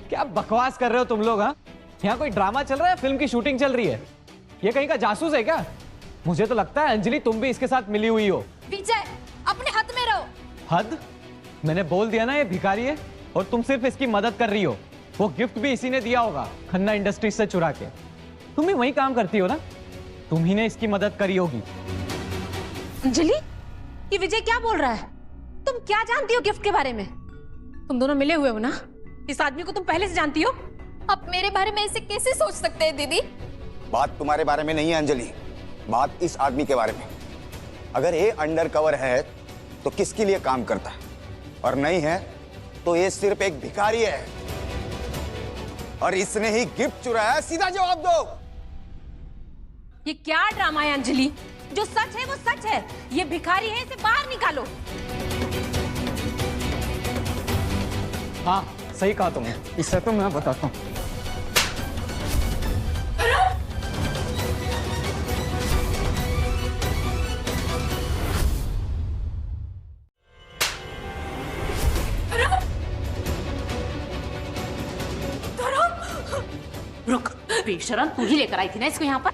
क्या बकवास कर रहे हो तुम लोग? हाँ, यहाँ कोई ड्रामा चल रहा है, फिल्म की शूटिंग चल रही है? ये कहीं का जासूस है क्या? मुझे तो लगता है अंजलि तुम भी इसके साथ मिली हुई हो। विजय, अपने हद में रहो। हद? मैंने बोल दिया ना ये भिखारी है, और तुम सिर्फ इसकी मदद कर रही हो। वो गिफ्ट भी इसी ने दिया होगा, खन्ना इंडस्ट्रीज से चुरा के। तुम भी वही काम करती हो ना, तुम ही ने इसकी मदद करी होगी। अंजलि, ये विजय क्या बोल रहा है? तुम क्या जानती हो गिफ्ट के बारे में? तुम दोनों मिले हुए हो ना? इस आदमी को तुम पहले से जानती हो? आप मेरे बारे में ऐसे कैसे सोच सकते हैं दीदी? बात तुम्हारे बारे में नहीं है अंजलि, बात इस आदमी के बारे में। अगर ये अंडरकवर है तो किसके लिए काम करता है, और नहीं है तो ये सिर्फ एक भिखारी है, और इसने ही गिफ्ट चुराया। सीधा जवाब दो। ये क्या ड्रामा है अंजलि? जो सच है वो सच है। ये भिखारी है, इसे बाहर निकालो। हाँ, सही कहा तुमने। इससे तो मैं बताता हूँ। रुक, बेशरम, तू ही लेकर आई थी ना इसको यहाँ पर?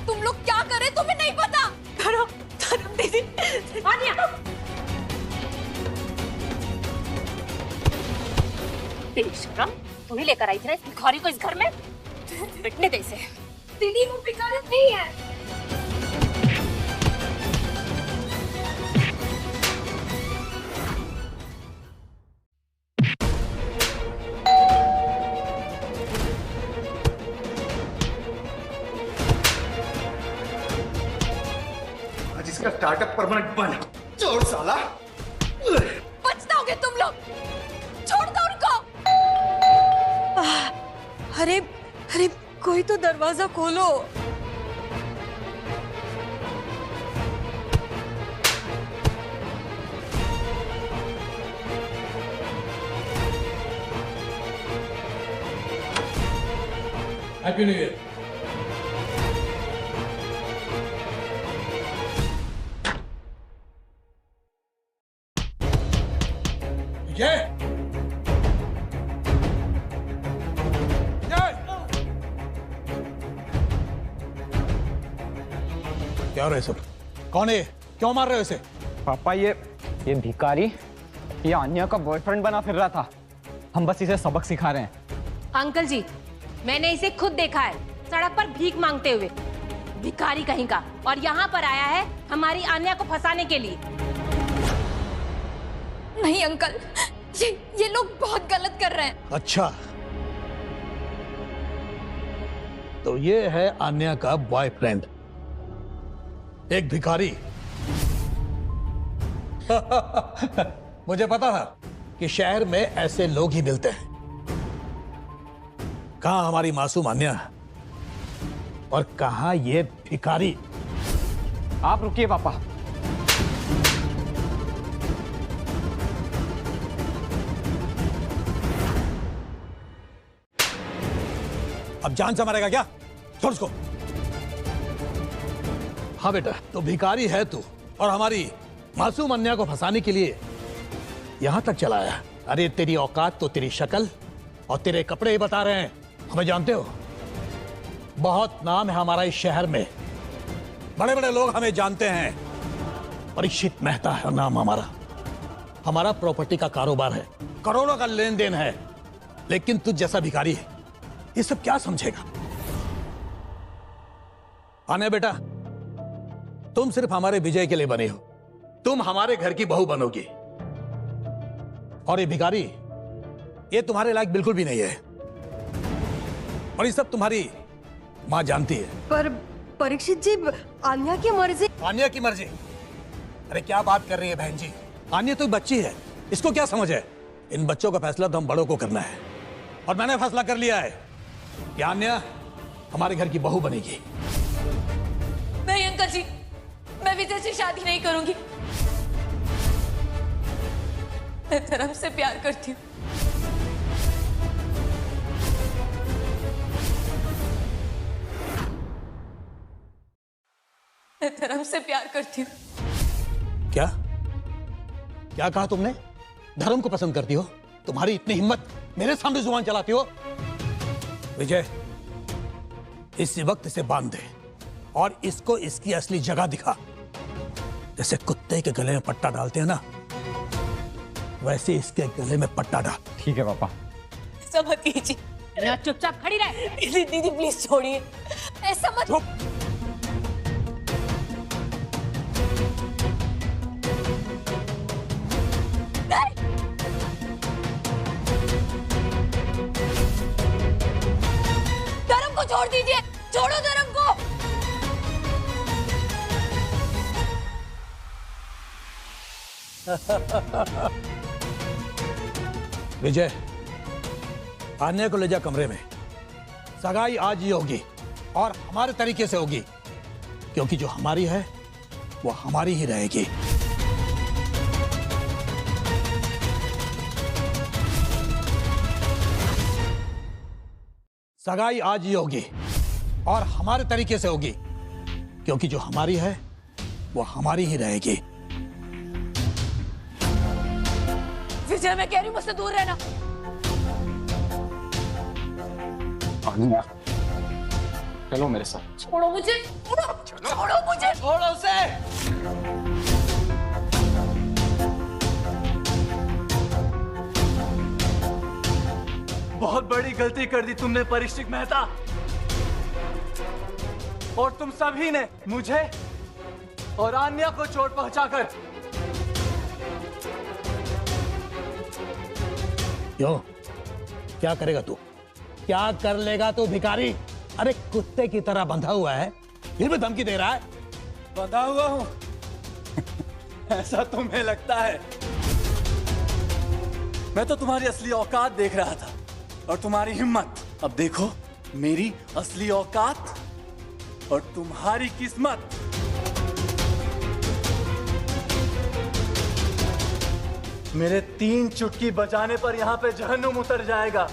तुम लोग क्या कर रहे तुम्हें नहीं पता? धर्म, धर्म दीदी। आनिया, बेशरम, तू ही लेकर आई थी ना इस भिखारी को इस घर में? बिटने दे इसे। दीदी, वो भिखारी नहीं है। इसका स्टार्टअप परमानेंट बंद। चोर साला। पछताओगे तुम लोग। छोड़ दो उनको। अरे अरे, कोई तो दरवाजा खोलो। Happy new year. क्या हो रहा है सब? कौन है? क्यों मार रहे हो इसे? पापा, ये भिखारी ये आन्या का बॉयफ्रेंड बना फिर रहा था। हम बस इसे सबक सिखा रहे हैं। अंकल जी, मैंने इसे खुद देखा है सड़क पर भीख मांगते हुए। भिखारी कहीं का, और यहाँ पर आया है हमारी आन्या को फंसाने के लिए। नहीं अंकल, ये लोग बहुत गलत कर रहे हैं। अच्छा, तो ये है आन्या का बॉयफ्रेंड, एक भिखारी। मुझे पता था कि शहर में ऐसे लोग ही मिलते हैं। कहां हमारी मासूम अन्या और कहां ये भिखारी। आप रुकिए पापा। अब जान से मारेगा क्या? छोड़ उसको। हाँ बेटा, तो भिखारी है तू और हमारी मासूम अन्या को फंसाने के लिए यहां तक चला आया। अरे तेरी औकात तो तेरी शक्ल और तेरे कपड़े ही बता रहे हैं। हमें जानते हो, बहुत नाम है हमारा इस शहर में, बड़े बड़े लोग हमें जानते हैं। परीक्षित मेहता है नाम हमारा। हमारा प्रॉपर्टी का कारोबार है, करोड़ों का लेन देन है। लेकिन तुझ जैसा भिखारी है, ये सब क्या समझेगा? आने बेटा, तुम सिर्फ हमारे विजय के लिए बने हो। तुम हमारे घर की बहू बनोगी। और ये भिखारी, ये तुम्हारे लायक बिल्कुल भी नहीं है। और ये सब तुम्हारी मां जानती है। पर परीक्षित जी, आन्या की मर्जी। आन्या की मर्जी? अरे क्या बात कर रही है बहन जी? आन्या तो बच्ची है, इसको क्या समझ है? इन बच्चों का फैसला तो हम बड़ों को करना है। और मैंने फैसला कर लिया है कि आन्या हमारे घर की बहू बनेगी। नहीं अंकल जी, मैं विजय से शादी नहीं करूंगी। मैं धर्म से प्यार करती हूँ। मैं धर्म से प्यार करती हूँ। क्या क्या कहा तुमने? धर्म को पसंद करती हो? तुम्हारी इतनी हिम्मत, मेरे सामने जुबान चलाती हो? विजय, इसी वक्त इसे बांध दे और इसको इसकी असली जगह दिखा। जैसे कुत्ते के गले में पट्टा डालते हैं ना, वैसे इसके गले में पट्टा डाल। ठीक है पापा। ऐसा मत कीजिए। ना चुपचाप खड़ी रहे। दीदी प्लीज छोड़िए, ऐसा मत। धर्म को छोड़ दीजिए, छोड़ो धर्म को। विजय, आन्या को ले जा कमरे में। सगाई आज ही होगी और हमारे तरीके से होगी, क्योंकि जो हमारी है वो हमारी ही रहेगी। सगाई आज ही होगी और हमारे तरीके से होगी, क्योंकि जो हमारी है वो हमारी ही रहेगी। विजय, मैं कह रही हूँ मुझसे दूर रहना। चलो मेरे साथ। छोड़ो मुझे, छोड़ो मुझे, छोड़ो उसे। बहुत बड़ी गलती कर दी तुमने परीक्षित मेहता, और तुम सभी ने मुझे और आन्या को चोट पहुंचाकर। क्यों? क्या करेगा तू? क्या कर लेगा तू भिखारी? अरे कुत्ते की तरह बंधा हुआ है, फिर भी धमकी दे रहा है। बंधा हुआ हूं? ऐसा तुम्हें लगता है? मैं तो तुम्हारी असली औकात देख रहा था और तुम्हारी हिम्मत। अब देखो मेरी असली औकात और तुम्हारी किस्मत। मेरे 3 चुटकी बजाने पर यहां पे जहन्नुम उतर जाएगा।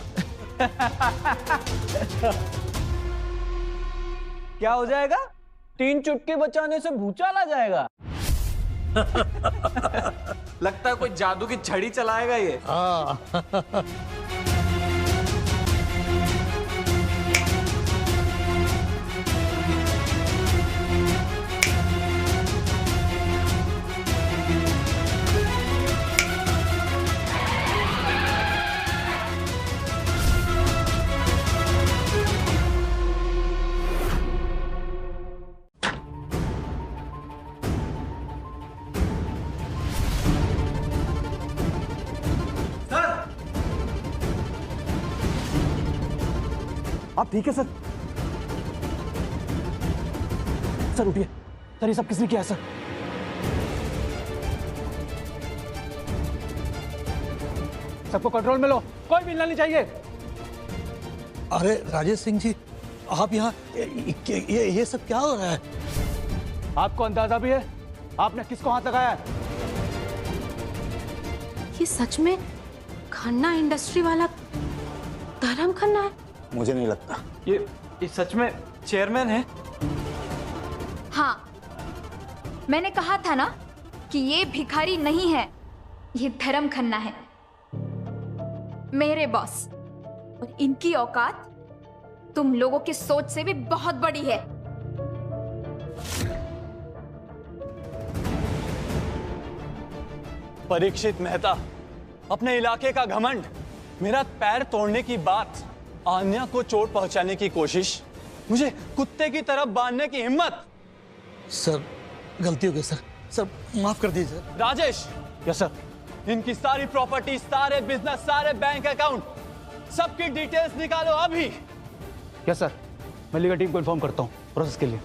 क्या हो जाएगा? 3 चुटकी बचाने से भूचाल आ जाएगा। लगता है कोई जादू की छड़ी चलाएगा ये। आप ठीक है सर? सर उठिए सर, ये सब किसने किया सर? सबको कंट्रोल में लो, कोई मिलना नहीं चाहिए। अरे राजेश सिंह जी, आप यहाँ ये सब क्या हो रहा है? आपको अंदाजा भी है आपने किसको हाथ लगाया है? ये सच में खन्ना इंडस्ट्री वाला धर्म खन्ना है? मुझे नहीं लगता। ये सच में चेयरमैन है? हाँ, मैंने कहा था ना कि ये भिखारी नहीं है, ये धर्म खन्ना है, मेरे बॉस। और इनकी औकात तुम लोगों की सोच से भी बहुत बड़ी है। परीक्षित मेहता, अपने इलाके का घमंड, मेरा पैर तोड़ने की बात, आन्या को चोट पहुंचाने की कोशिश, मुझे कुत्ते की तरफ बांधने की हिम्मत। सर गलती हो गई सर, सर माफ कर दीजिए सर। राजेश। Yes sir. इनकी सारी प्रॉपर्टी, सारे बिजनेस, सारे बैंक अकाउंट, सबकी डिटेल्स निकालो अभी। यस सर, मैं लीगल टीम को इन्फॉर्म करता हूँ प्रोसेस के लिए।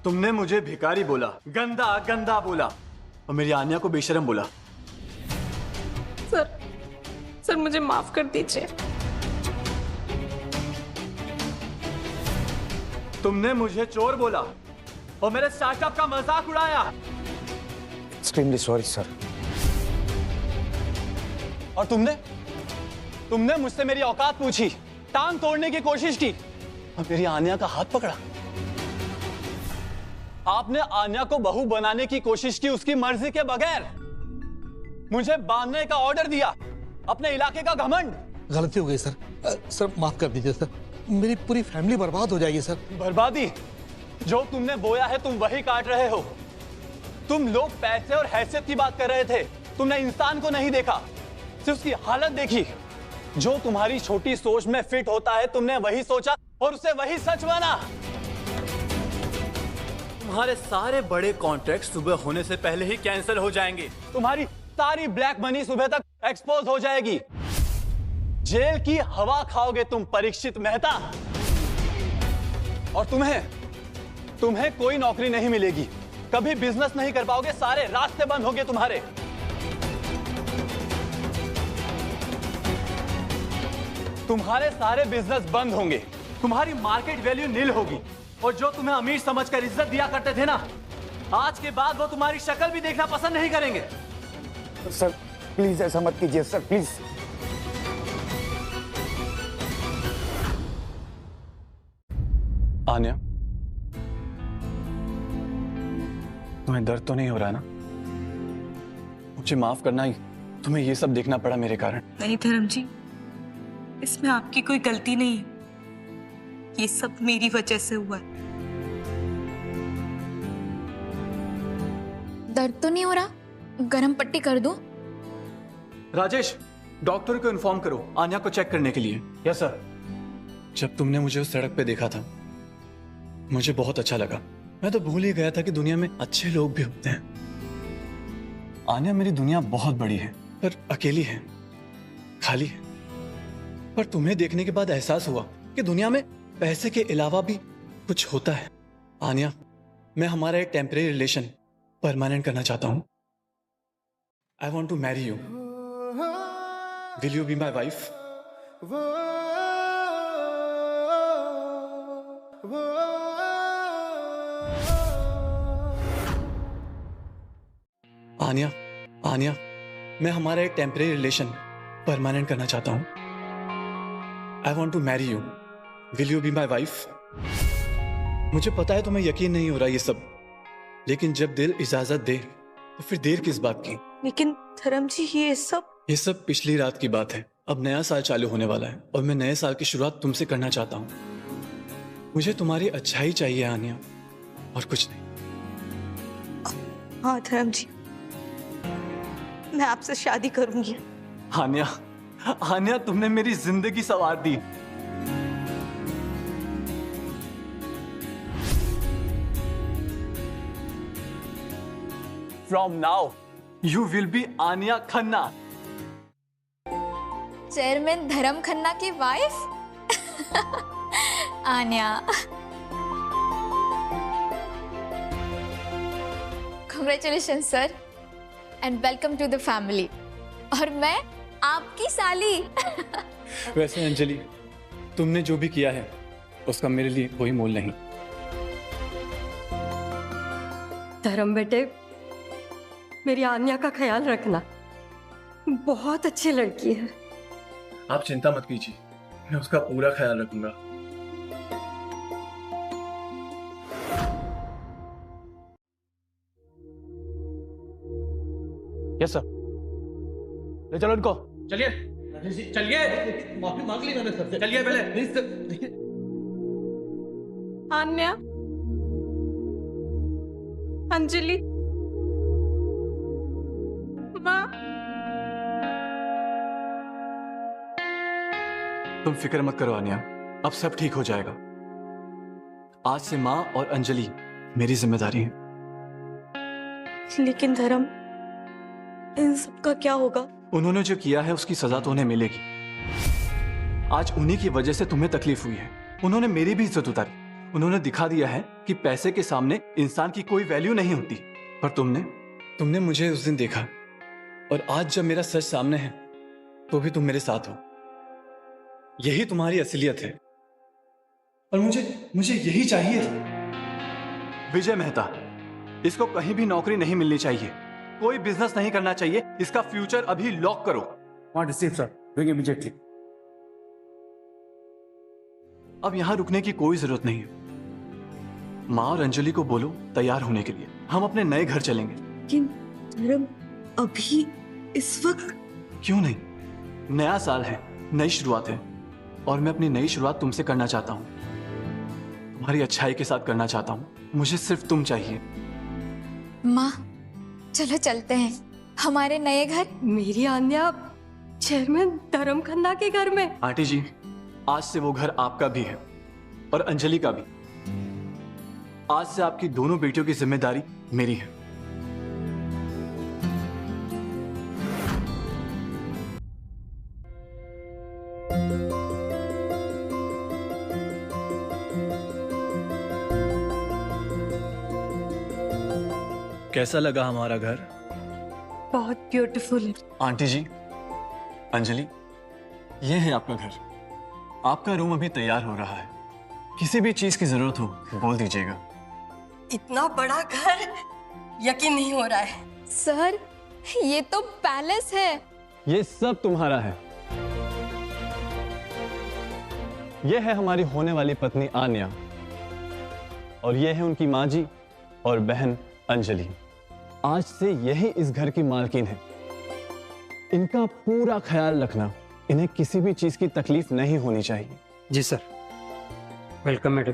तुमने मुझे भिखारी बोला, गंदा गंदा बोला, और मेरी आन्या को बेशरम बोला। सर मुझे माफ कर दीजिए। तुमने मुझे चोर बोला और मेरे स्टार्टअप का मजाक उड़ाया। Extremely sorry sir. और तुमने मुझसे मेरी औकात पूछी, टांग तोड़ने की कोशिश की और मेरी आन्या का हाथ पकड़ा। आपने आन्या को बहू बनाने की कोशिश की उसकी मर्जी के बगैर। मुझे बांधने का ऑर्डर दिया, अपने इलाके का घमंड। गलती हो गई सर, सर माफ कर दीजिए सर, मेरी पूरी फैमिली बर्बाद हो जाएगी सर। बर्बादी? जो तुमने बोया है तुम वही काट रहे हो। तुम लोग पैसे और हैसियत की बात कर रहे थे, तुमने इंसान को नहीं देखा, सिर्फ उसकी हालत देखी। जो तुम्हारी छोटी सोच में फिट होता है तुमने वही सोचा और उसे वही सच माना। तुम्हारे सारे बड़े कॉन्ट्रैक्ट सुबह होने से पहले ही कैंसिल हो जाएंगे। तुम्हारी सारी ब्लैक मनी सुबह तक एक्सपोज हो जाएगी। जेल की हवा खाओगे तुम परीक्षित मेहता। और तुम्हें कोई नौकरी नहीं मिलेगी, कभी बिजनेस नहीं कर पाओगे, सारे रास्ते बंद होंगे तुम्हारे। तुम्हारे सारे बिजनेस बंद होंगे, तुम्हारी मार्केट वैल्यू नील होगी, और जो तुम्हें अमीर समझकर इज्जत दिया करते थे ना, आज के बाद वो तुम्हारी शक्ल भी देखना पसंद नहीं करेंगे। सर प्लीज ऐसा मत कीजिए सर, प्लीज। आन्या, तुम्हें दर्द तो नहीं हो रहा ना? मुझे माफ करना, ही तुम्हें ये सब देखना पड़ा मेरे कारण। नहीं धर्म जी, इसमें आपकी कोई गलती नहीं है, ये सब मेरी वजह से हुआ है। दर्द तो नहीं हो रहा? गरम पट्टी कर दूं? राजेश, डॉक्टर को इन्फॉर्म करो आन्या को चेक करने के लिए। Yes sir. जब तुमने मुझे उस सड़क पे देखा था मुझे बहुत अच्छा लगा। मैं तो भूल ही गया था कि दुनिया में अच्छे लोग भी होते हैं। आन्या, मेरी दुनिया बहुत बड़ी है पर अकेली है, खाली है। पर तुम्हें देखने के बाद एहसास हुआ कि दुनिया में पैसे के अलावा भी कुछ होता है। आन्या, मैं हमारा एक टेम्परेरी रिलेशन परमानेंट करना चाहता हूं। I want to marry you. Will you be my wife? Anya, मैं हमारा एक टेम्परेरी रिलेशन परमानेंट करना चाहता हूं। I want to marry you. Will you be my wife? मुझे पता है तुम्हें यकीन नहीं हो रहा ये सब, लेकिन जब दिल इजाजत दे तो फिर देर किस बात की। लेकिन धर्म जी, ये सब पिछली रात की बात है। अब नया साल चालू होने वाला है और मैं नए साल की शुरुआत तुमसे करना चाहता हूँ। मुझे तुम्हारी अच्छाई चाहिए आन्या, और कुछ नहीं। हाँ धर्म जी, मैं आपसे शादी करूंगी। आन्या, तुमने मेरी जिंदगी संवार दी। From now, you will be Anya Khanna. Chairman Dharam Khanna की wife? Anya, congratulation sir and welcome to the family. और मैं आपकी साली। वैसे अंजलि, तुमने जो भी किया है उसका मेरे लिए कोई मोल नहीं। धर्म बेटे, मेरी आन्या का ख्याल रखना, बहुत अच्छी लड़की है। आप चिंता मत कीजिए, मैं उसका पूरा ख्याल रखूंगा। Yes sir. ले चलो इनको। चलिए चलिए, माफी मांग ली मैंने सबसे। चलिए पहले। आन्या, अंजलि, माँ। तुम फिक्र मत करो आन्या, अब सब ठीक हो जाएगा। आज से माँ और अंजलि मेरी जिम्मेदारी है। लेकिन धर्म, इन सब का क्या होगा? उन्होंने जो किया है उसकी सजा तो उन्हें मिलेगी। आज उन्हीं की वजह से तुम्हें तकलीफ हुई है। उन्होंने मेरी भी इज्जत उतारी। उन्होंने दिखा दिया है कि पैसे के सामने इंसान की कोई वैल्यू नहीं होती। पर तुमने मुझे उस दिन देखा, और आज जब मेरा सच सामने है तो भी तुम मेरे साथ हो। यही तुम्हारी असलियत है, और मुझे यही चाहिए। विजय मेहता, इसको कहीं भी नौकरी नहीं मिलनी चाहिए, कोई बिजनेस नहीं करना चाहिए। इसका फ्यूचर अभी लॉक करो। अब यहां रुकने की कोई जरूरत नहीं है। माँ और अंजलि को बोलो तैयार होने के लिए, हम अपने नए घर चलेंगे। लेकिन धर्म, अभी इस वक्त? क्यों नहीं, नया साल है, नई शुरुआत है, और मैं अपनी नई शुरुआत तुमसे करना चाहता हूँ। तुम्हारी अच्छाई के साथ करना चाहता हूँ। मुझे सिर्फ तुम चाहिए। माँ, चलो चलते हैं हमारे नए घर। मेरी आन्या चेयरमैन धर्म खन्ना के घर में। आंटी जी, आज से वो घर आपका भी है और अंजलि का भी। आज से आपकी दोनों बेटियों की जिम्मेदारी मेरी है। कैसा लगा हमारा घर? बहुत ब्यूटीफुल है। आंटी जी, अंजलि, ये है आपका घर। आपका रूम अभी तैयार हो रहा है। किसी भी चीज की जरूरत हो बोल दीजिएगा। इतना बड़ा घर यकीन नहीं हो रहा है। सर, ये तो पैलेस है। ये सब तुम्हारा है। ये है हमारी होने वाली पत्नी आन्या, और ये है उनकी माँ जी और बहन अंजलि। आज से यही इस घर की मालकिन है। इनका पूरा ख्याल रखना, इन्हें किसी भी चीज की तकलीफ नहीं होनी चाहिए। जी सर। Welcome madam.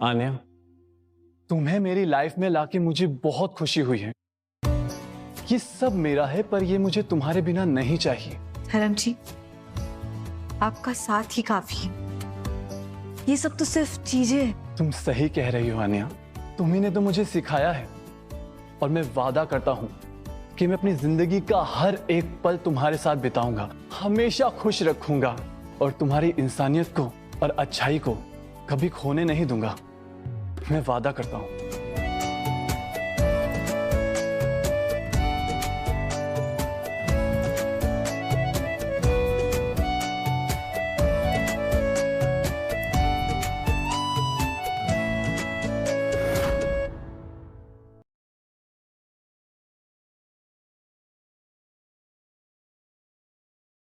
आन्या, तुम्हें मेरी लाइफ में लाके मुझे बहुत खुशी हुई है। ये सब मेरा है, पर ये मुझे तुम्हारे बिना नहीं चाहिए। धर्म जी, आपका साथ ही काफी है। ये सब तो सिर्फ चीजें। तुम सही कह रही हो आन्या, तुम्ही ने तो मुझे सिखाया है, और मैं वादा करता हूं कि मैं अपनी जिंदगी का हर एक पल तुम्हारे साथ बिताऊंगा, हमेशा खुश रखूंगा, और तुम्हारी इंसानियत को और अच्छाई को कभी खोने नहीं दूंगा। मैं वादा करता हूं।